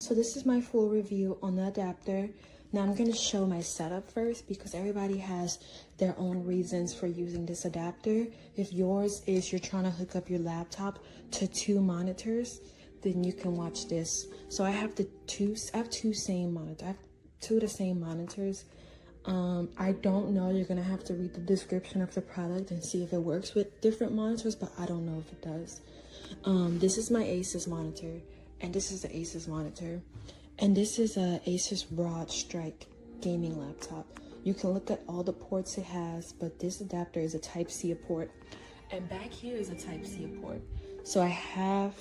So this is my full review on the adapter. Now I'm going to show my setup first because everybody has their own reasons for using this adapter. If yours is you're trying to hook up your laptop to 2 monitors, then you can watch this. So I have two of the same monitors. I don't know, you're gonna have to read the description of the product and see if it works with different monitors, but I don't know if it does. This is my Asus monitor, and this is the Asus monitor, and this is a Asus Broad Strike gaming laptop. You can look at all the ports it has, but this adapter is a Type-C port, and back here is a Type-C port. So I have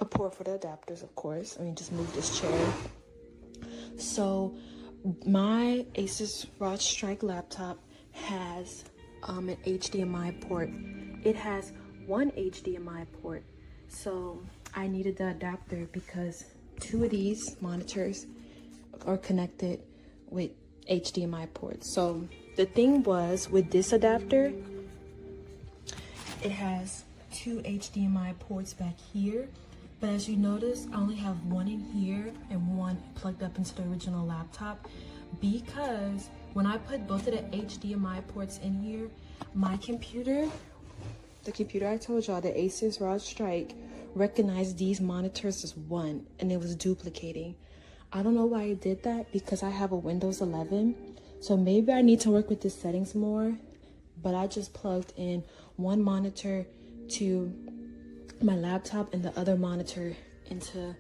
a port for the adapters, of course. Let me just move this chair. So my Asus Broad Strike laptop has an HDMI port. It has one HDMI port. So I needed the adapter because 2 of these monitors are connected with HDMI ports. So the thing was, with this adapter, it has 2 HDMI ports back here. But as you notice, I only have one in here and one plugged up into the original laptop, because when I put both of the HDMI ports in here, my computer, the computer I told y'all, the Asus ROG Strike, recognized these monitors as one, and it was duplicating. I don't know why it did that, because I have a Windows 11, so maybe I need to work with the settings more. But I just plugged in one monitor to my laptop and the other monitor into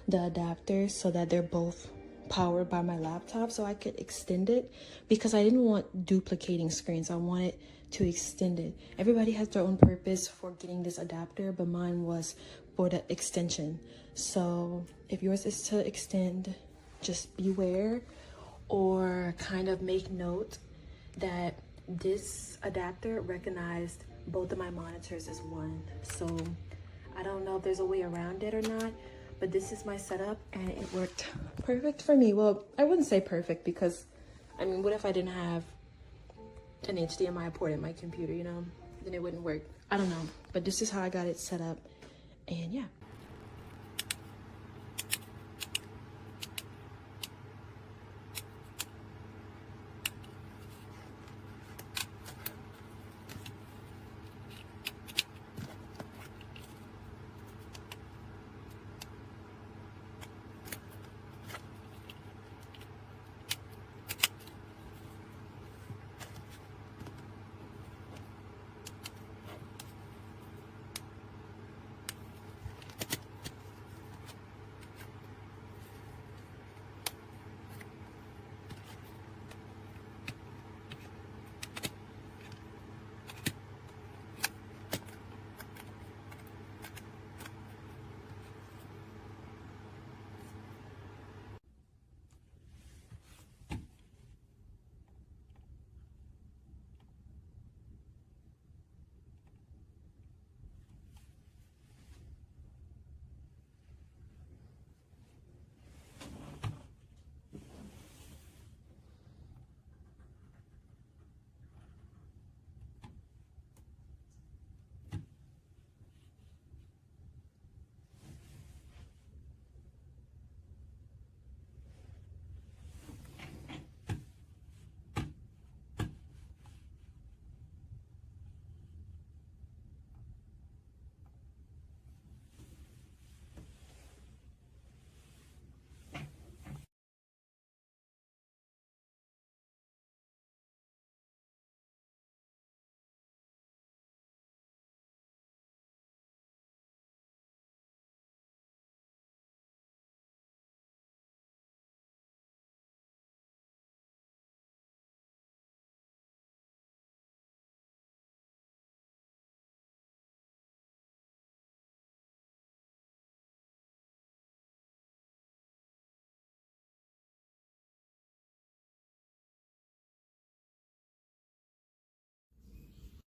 the adapter so that they're both powered by my laptop, so I could extend it, because I didn't want duplicating screens. I wanted to extend it. Everybody has their own purpose for getting this adapter, but mine was for the extension. So if yours is to extend, just beware, or kind of make note that this adapter recognized both of my monitors as one. So I don't know if there's a way around it or not, but this is my setup, and it worked perfect for me. Well, I wouldn't say perfect, because I mean, what if I didn't have an HDMI port in my computer, you know? Then it wouldn't work. I don't know, but this is how I got it set up, and yeah.